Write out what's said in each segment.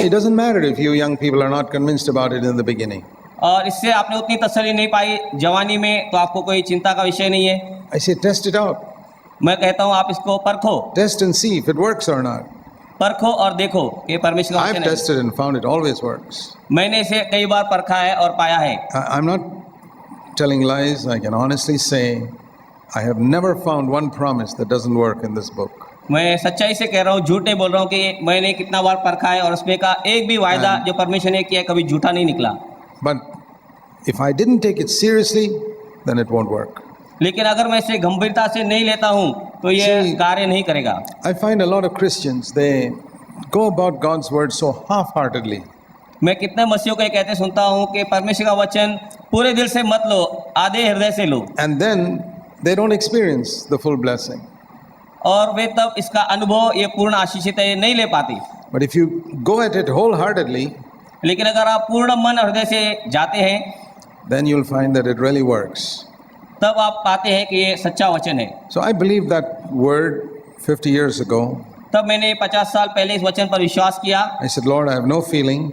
It doesn't matter if you young people are not convinced about it in the beginning. और इससे आपने उतनी तसल्ली नहीं पाई जवानी में, तो आपको कोई चिंता का विषय नहीं है। I say test it out. मैं कहता हूँ आप इसको परखो, Test and see if it works or not. परखो और देखो कि परमेश्वर का I've वचन है। tested and found it always works. मैंने इसे कई बार परखा है और पाया है। I'm not telling lies. I can honestly say I have never found one promise that doesn't work in this book. मैं सच्चाई से कह रहा हूँ, झूठ नहीं बोल रहा हूँ कि मैंने कितना बार परखा है और उसमें का एक भी वायदा जो परमेश्वर ने किया कभी झूठा नहीं निकला। But if I didn't take it seriously, then it won't work. लेकिन अगर मैं इसे गंभीरता से नहीं लेता हूँ तो ये See, कार्य नहीं करेगा। I find a lot of Christians, they go about God's word so half-heartedly. मैं कितने मसीहों को ये कहते सुनता हूँ कि परमेश्वर का वचन पूरे दिल से मत लो, आधे हृदय से लो, And then they don't experience the full blessing. और वे तब इसका अनुभव, ये पूर्ण आशीषित है, ये नहीं ले पाते। But if you go at it wholeheartedly, लेकिन अगर आप पूर्ण मन और हृदय से जाते हैं then you'll find that it really works. तब आप पाते हैं कि ये सच्चा वचन है। So I believe that word 50 years ago. तब मैंने 50 साल पहले इस वचन पर विश्वास किया। I said, Lord, I have no feeling.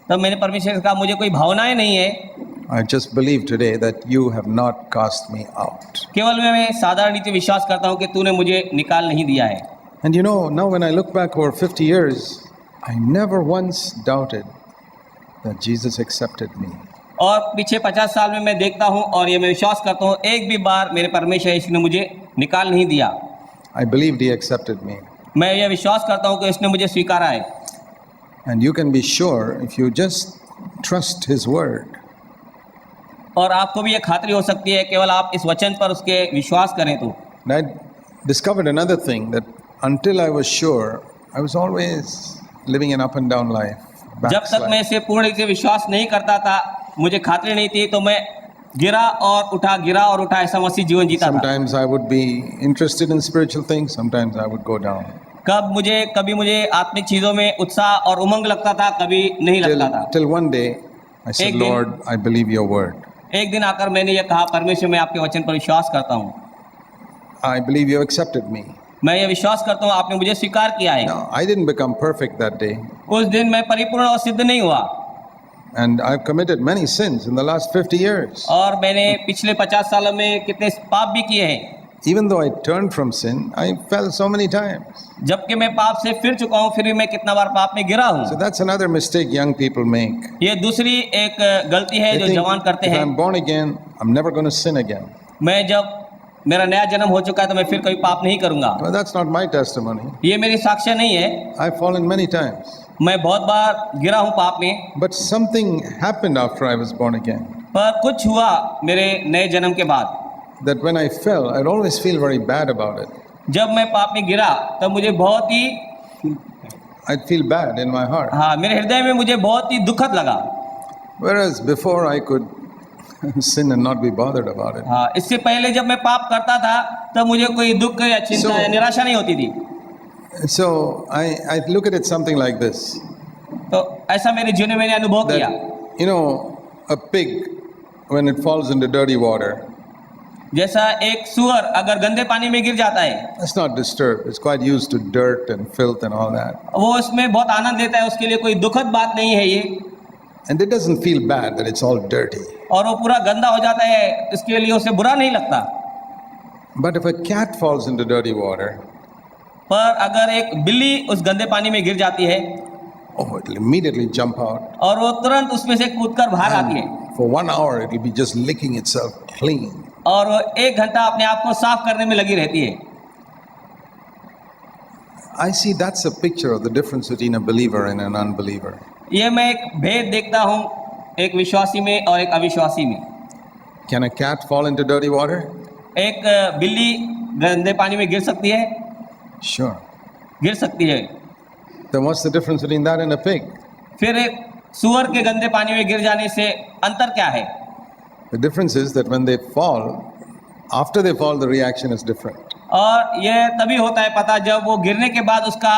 तब मैंने परमेश्वर से कहा मुझे कोई भावनाएं नहीं है, I just believe today that you have not cast me out. केवल मैं साधारण रीति विश्वास करता हूँ कि तूने मुझे निकाल नहीं दिया है। And you know, now when I look back over 50 years, I never once doubted that Jesus accepted me. और पीछे 50 साल में मैं देखता हूँ और ये मैं विश्वास करता हूँ, एक भी बार मेरे परमेश्वर यीशु ने मुझे निकाल नहीं दिया। I believed he accepted me. मैं ये विश्वास करता हूँ कि उसने मुझे स्वीकारा है। And you can be sure if you just trust his word. और आपको भी ये खातरी हो सकती है केवल आप इस वचन पर उसके विश्वास करें तो। And I discovered another thing, that until I was sure, I was always living an up and down life. जब तक मैं इसे पूर्ण रूप से विश्वास नहीं करता था, मुझे खातरी नहीं थी, तो मैं गिरा और उठा ऐसा मसीह जीवन जीता था। Sometimes I would be interested in spiritual things, sometimes I would go down. कभी मुझे आत्मिक चीजों में उत्साह और उमंग लगता था, कभी नहीं लगता था। Till one day I said, एक दिन- Lord, I believe your word. एक दिन आकर मैंने ये कहा, परमेश्वर मैं आपके वचन पर विश्वास करता हूँ, I believe you accepted me. मैं ये विश्वास करता हूँ आपने मुझे स्वीकार किया है। Now, I didn't become perfect that day, उस दिन मैं परिपूर्ण और सिद्ध नहीं हुआ, and I've committed many sins in the last 50 years. और मैंने पिछले 50 सालों में कितने पाप भी किए हैं। Even though I turned from sin, I fell so many times. जबकि मैं पाप से फिर चुका हूँ, फिर भी मैं कितना बार पाप में गिरा हूँ। So that's another mistake young people make. ये दूसरी एक गलती है They जो think, जवान करते if हैं। I'm born again, I'm never going to sin again. मैं जब मेरा नया जन्म हो चुका है तो मैं फिर कभी पाप नहीं करूंगा। Well, that's not my testimony. ये मेरी साक्ष्य नहीं है। I've fallen many times. मैं बहुत बार गिरा हूँ पाप में, But something happened after I was born again. पर कुछ हुआ मेरे नए जन्म के बाद। That when I fell, I'd always feel very bad about it. जब मैं पाप में गिरा तब मुझे बहुत ही I'd feel bad in my heart. मेरे हृदय में मुझे बहुत ही दुखद लगा। Whereas before I could sin and not be bothered about it. इससे पहले जब मैं पाप करता था तब मुझे कोई दुख या चिंता या निराशा नहीं होती थी। So I look at it something like this. तो ऐसा मेरे जीवन में मैंने अनुभव किया। That, you know, a pig, when it falls into dirty water, जैसा एक सुअर अगर गंदे पानी में गिर जाता है, it's not disturbed. It's quite used to dirt and filth and all that. वो उसमें बहुत आनंद लेता है, उसके लिए कोई दुखद बात नहीं है ये, And it doesn't feel bad that it's all dirty. और वो पूरा गंदा हो जाता है, इसके लिए उसे बुरा नहीं लगता। But if a cat falls into dirty water, पर अगर एक बिल्ली उस गंदे पानी में गिर जाती है oh, it'll immediately jump out. और वो तुरंत उसमें से कूदकर बाहर आती है, For 1 hour, it'll be just licking itself clean. और वो 1 घंटा अपने आप को साफ करने में लगी रहती है। I see that's a picture of the difference between a believer and an unbeliever. ये मैं एक भेद देखता हूँ एक विश्वासी में और एक अविश्वासी में। Can a cat fall into dirty water? एक बिल्ली गंदे पानी में गिर सकती है, Sure. गिर सकती है। Then what's the difference between that and a pig? फिर एक सुअर के गंदे पानी में गिर जाने से अंतर क्या है? The difference is that when they fall, after they fall, the reaction is different. और ये तभी होता है पता जब वो गिरने के बाद उसका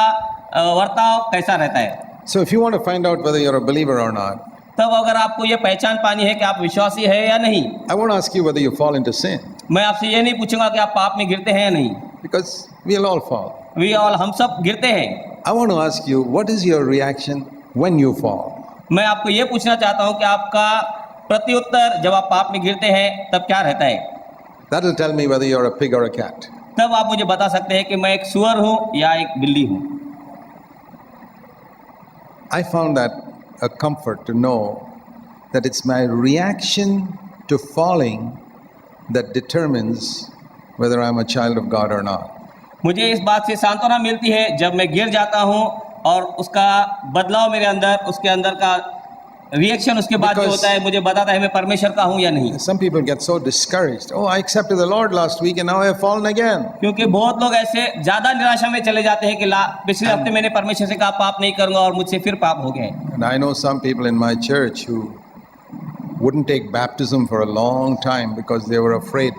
वर्ताव कैसा रहता है। So if you want to find out whether you're a believer or not, तब अगर आपको ये पहचान पानी है कि आप विश्वासी है या नहीं, I won't ask you whether you fall into sin, मैं आपसे ये नहीं पूछूंगा कि आप पाप में गिरते हैं या नहीं। because we'll all fall. We all, हम सब गिरते हैं। I want to ask you, what is your reaction when you fall? मैं आपको ये पूछना चाहता हूँ कि आपका प्रत्युत्तर जब आप पाप में गिरते हैं तब क्या रहता है? That will tell me whether you're a pig or a cat. तब आप मुझे बता सकते हैं कि मैं एक सुअर हूँ या एक बिल्ली हूँ। I found that a comfort to know that it's my reaction to falling that determines whether I'm a child of God or not. मुझे इस बात से सांत्वना मिलती है जब मैं गिर जाता हूँ और उसका बदलाव मेरे अंदर, उसके अंदर का रिएक्शन उसके बाद जो Because- होता है मुझे बताता है मैं परमेश्वर का हूँ या नहीं। Some people get so discouraged. Oh, I accepted the Lord last week and now I have fallen again. क्योंकि बहुत लोग ऐसे ज्यादा निराशा में चले जाते हैं कि पिछले हफ्ते मैंने परमेश्वर से कहा पाप नहीं करूंगा और मुझसे फिर पाप हो गए। And I know some people in my church who wouldn't take baptism for a long time because they were afraid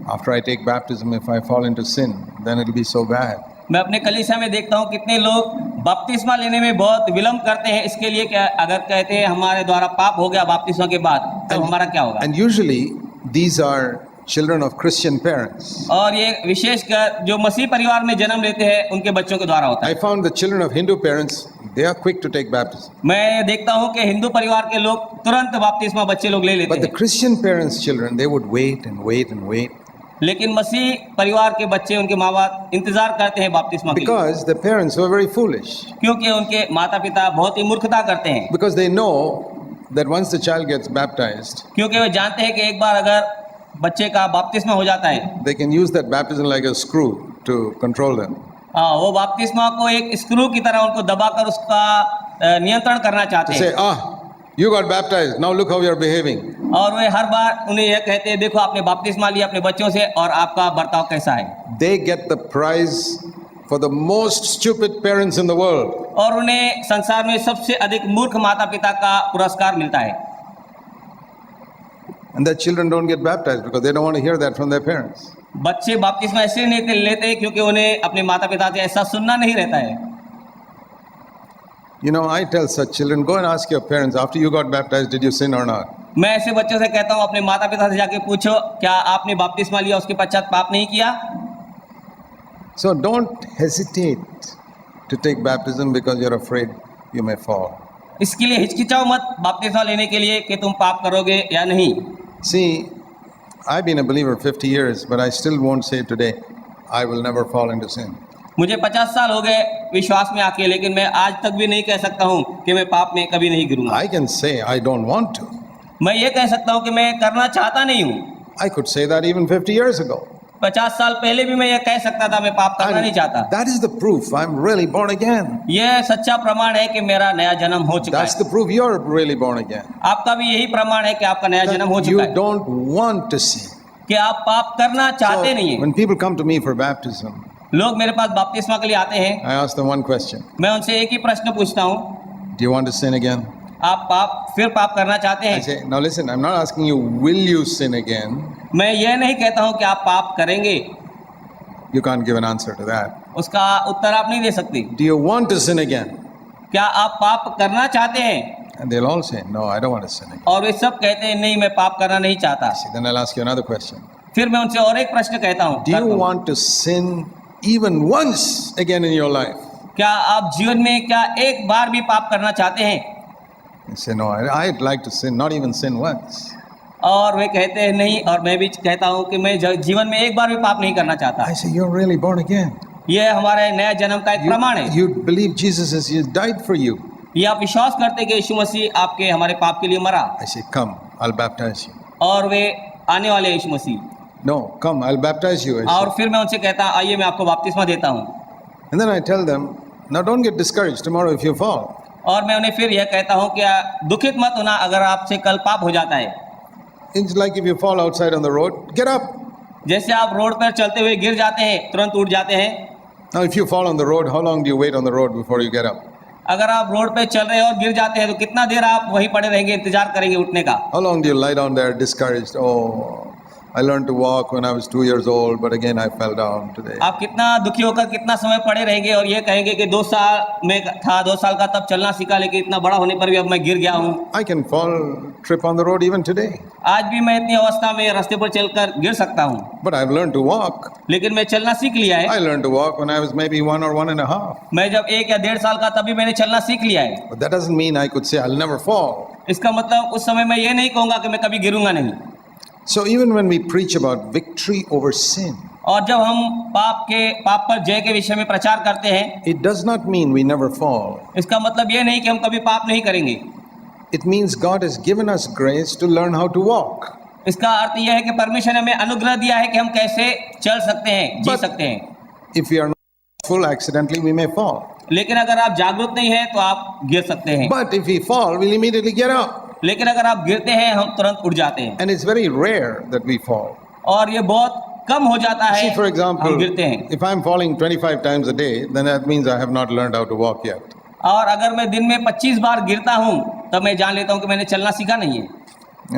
after I take baptism, if I fall into sin, then it'll be so bad. मैं अपने कलीसिया में देखता हूँ कितने लोग बपतिस्मा लेने में बहुत विलम्ब करते हैं इसके लिए कि अगर कहते हैं हमारे द्वारा पाप हो गया बपतिस्मा के बाद तो हमारा क्या होगा। And usually these are children of Christian parents. और ये विशेषकर जो मसीह परिवार में जन्म लेते हैं उनके बच्चों के द्वारा होता है। I found the children of Hindu parents, they are quick to take baptism. मैं देखता हूँ कि हिंदू परिवार के लोग तुरंत बपतिस्मा बच्चे लोग ले लेते But the हैं, Christian parents' children, they would wait and wait and wait लेकिन मसीह परिवार के बच्चे उनके माँ बाप इंतजार करते हैं बपतिस्मा के लिए, because the parents were very foolish. क्योंकि उनके माता पिता बहुत ही मूर्खता करते हैं, Because they know that once the child gets baptized, क्योंकि वे जानते हैं कि एक बार अगर बच्चे का बपतिस्मा हो जाता है they can use that baptism like a screw to control them. वो बपतिस्मा को एक स्क्रू की तरह उनको दबाकर उसका नियंत्रण करना चाहते To say, हैं, you got baptized, now look how you're behaving. और वे हर बार उन्हें यह कहते हैं देखो आपने बपतिस्मा लिया अपने बच्चों से और आपका बर्ताव कैसा है। They get the prize for the most stupid parents in the world. और उन्हें संसार में सबसे अधिक मूर्ख माता पिता का पुरस्कार मिलता है। And their children don't get baptized because they don't want to hear that from their parents. बच्चे बपतिस्मा इसलिए नहीं लेते क्योंकि उन्हें अपने माता पिता से ऐसा सुनना नहीं रहता है। You know, I tell such children, go and ask your parents, after you got baptized, did you sin or not? मैं ऐसे बच्चों से कहता हूँ अपने माता पिता से जाके पूछो क्या आपने बपतिस्मा लिया उसके पश्चात पाप नहीं किया। So don't hesitate to take baptism because you're afraid you may fall. इसके लिए हिचकिचाओ मत बपतिस्मा लेने के लिए कि तुम पाप करोगे या नहीं। See, I've been a believer 50 years, but I still won't say today, I will never fall into sin. मुझे 50 साल हो गए विश्वास में आके, लेकिन मैं आज तक भी नहीं कह सकता हूँ कि मैं पाप में कभी नहीं गिरूंगा। I can say I don't want to. मैं ये कह सकता हूँ कि मैं करना चाहता नहीं हूँ। I could say that even 50 years ago. 50 साल पहले भी मैं ये कह सकता था मैं पाप करना नहीं चाहता। That is the proof I'm really born again. ये सच्चा प्रमाण है कि मेरा नया जन्म हो चुका That's है। the proof you're really born again. आपका भी यही प्रमाण है कि आपका नया जन्म हो That चुका you है, don't want to sin. कि आप पाप करना चाहते नहीं So हैं। when people come to me for baptism, लोग मेरे पास बपतिस्मा के लिए आते हैं, I ask them one question. मैं उनसे एक ही प्रश्न पूछता हूँ, Do you want to sin again? आप फिर पाप करना चाहते I हैं? say, now listen, I'm not asking you, will you sin again? मैं ये नहीं कहता हूँ कि आप पाप करेंगे, You can't give an answer to that. उसका उत्तर आप नहीं दे सकते। Do you want to sin again? क्या आप पाप करना चाहते हैं? And they'll all say, no, I don't want to sin again. और वे सब कहते हैं नहीं मैं पाप करना नहीं चाहता। See, then I'll ask you another question. फिर मैं उनसे और एक प्रश्न कहता हूँ, Do you want to sin even once again in your life? क्या आप जीवन में क्या एक बार भी पाप करना चाहते हैं? They say, no, I'd like to sin, not even sin once. और वे कहते हैं नहीं, और मैं भी कहता हूँ कि मैं जीवन में एक बार भी पाप नहीं करना चाहता। I say, you're really born again. ये हमारे नया जन्म का एक प्रमाण है। You believe Jesus has died for you. ये आप विश्वास करते हैं कि यीशु मसीह आपके हमारे पाप के लिए मरा, I say, come, I'll baptize you. और वे आने वाले यीशु मसीह। No, come, I'll baptize you. I और say. फिर मैं उनसे कहता आइए मैं आपको बपतिस्मा देता हूँ। And then I tell them, now don't get discouraged tomorrow if you fall. और मैं उन्हें फिर यह कहता हूँ कि दुखित मत होना अगर आपसे कल पाप हो जाता है। It's like if you fall outside on the road, get up. जैसे आप रोड पर चलते हुए गिर जाते हैं, तुरंत उठ जाते हैं। Now, if you fall on the road, how long do you wait on the road before you get up? अगर आप रोड पे चल रहे हैं और गिर जाते हैं तो कितना देर आप वहीं पड़े रहेंगे, इंतजार करेंगे उठने का? How long do you lie down there discouraged? Oh, I learned to walk when I was 2 years old, but again I fell down today. आप कितना दुखी होकर कितना समय पड़े रहेंगे और ये कहेंगे कि 2 साल में था, 2 साल का तब चलना सीखा, लेकिन इतना बड़ा होने पर भी अब मैं गिर गया हूँ। I can fall, trip on the road even today. आज भी मैं इतनी अवस्था में रास्ते पर चलकर गिर सकता हूँ, But I've learned to walk. लेकिन मैं चलना सीख लिया है। I learned to walk when I was maybe 1 or 1.5. मैं जब 1 या 1.5 साल का तभी मैंने चलना सीख लिया है। But that doesn't mean I could say I'll never fall. इसका मतलब उस समय मैं ये नहीं कहूँगा कि मैं कभी गिरूंगा नहीं। So even when we preach about victory over sin, और जब हम पाप पर जय के विषय में प्रचार करते हैं, it does not mean we never fall. इसका मतलब ये नहीं कि हम कभी पाप नहीं करेंगे। It means God has given us grace to learn how to walk. इसका अर्थ यह है कि परमेश्वर ने हमें अनुग्रह दिया है कि हम कैसे चल सकते हैं, जी सकते हैं। If we are not full, accidentally we may fall. लेकिन अगर आप जागरूक नहीं हैं तो आप गिर सकते हैं। But if we fall, we'll immediately get up. लेकिन अगर आप गिरते हैं, हम तुरंत उठ जाते हैं। And it's very rare that we fall. और ये बहुत कम हो जाता है, See, for हम example, गिरते हैं। if I'm falling 25 times a day, then that means I have not learned how to walk yet. और अगर मैं दिन में 25 बार गिरता हूँ, तब मैं जान लेता हूँ कि मैंने चलना सीखा नहीं है।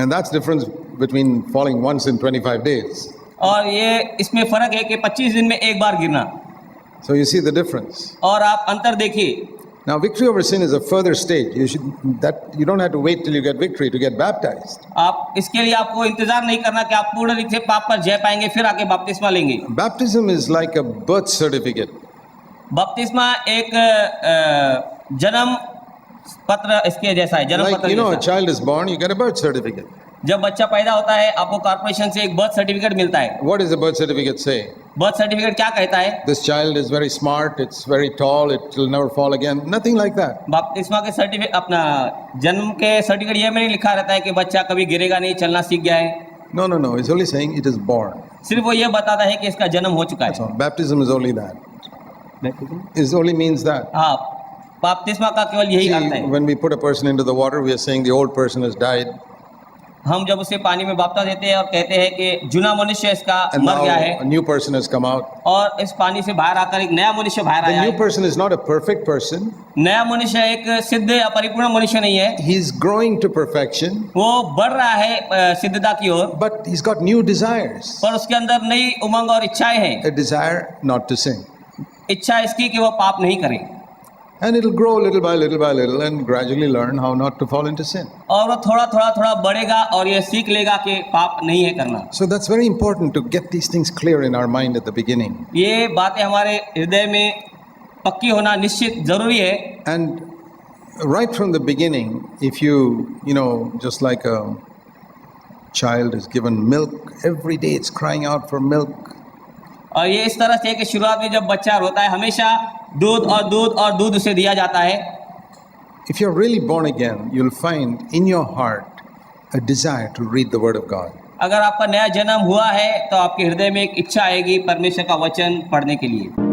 And that's the difference between falling once in 25 days. और ये इसमें फर्क है कि 25 दिन में एक बार गिरना। So you see the difference. और आप अंतर देखिए। Now, victory over sin is a further stage. You don't have to wait till you get victory to get baptized. आप इसके लिए आपको इंतजार नहीं करना कि आप पूर्ण रूप से पाप पर जय पाएंगे फिर आके बपतिस्मा लेंगे। Baptism is like a birth certificate. बपतिस्मा एक जन्म पत्र इसके जैसा है, जन्म Like, पत्र you know, a जैसा। child is born, you get a birth certificate. जब बच्चा पैदा होता है, आपको कॉर्पोरेशन से एक बर्थ सर्टिफिकेट मिलता है। What does the birth certificate say? Birth certificate क्या कहता है? This child is very smart, it's very tall, it will never fall again. Nothing like that. बपतिस्मा के सर्टिफिकेट, अपना जन्म के सर्टिफिकेट ये में नहीं लिखा रहता है कि बच्चा कभी गिरेगा नहीं, चलना सीख गया है। No. It's only saying it is born. सिर्फ वो ये बताता है कि इसका जन्म हो चुका So है। baptism is only that. It only means that. हाँ, बपतिस्मा का केवल यही अर्थ See, है। when we put a person into the water, we are saying the old person has died. हम जब उसे पानी में बपतिस्मा देते हैं और कहते हैं कि जुना मनुष्य इसका And मर now गया है a new person has come out. और इस पानी से बाहर आकर एक नया मनुष्य बाहर The आया new है। person is not a perfect person. नया मनुष्य एक सिद्ध या परिपूर्ण मनुष्य नहीं है, He's growing to perfection, वो बढ़ रहा है सिद्धता की ओर, but he's got new desires. पर उसके अंदर नई उमंग और इच्छाएं हैं। A desire not to sin. इच्छा इसकी कि वो पाप नहीं करे, And it'll grow little by little and gradually learn how not to fall into sin. और वो थोड़ा बढ़ेगा और ये सीख लेगा कि पाप नहीं है करना। So that's very important to get these things clear in our mind at the beginning. ये बातें हमारे हृदय में पक्की होना निश्चित जरूरी है। And right from the beginning, if you know, just like a child is given milk, every day it's crying out for milk. और ये इस तरह से कि शुरुआत में जब बच्चा रोता है, हमेशा दूध उसे दिया जाता है। If you're really born again, you'll find in your heart a desire to read the Word of God. अगर आपका नया जन्म हुआ है तो आपके हृदय में एक इच्छा आएगी परमेश्वर का वचन पढ़ने के लिए।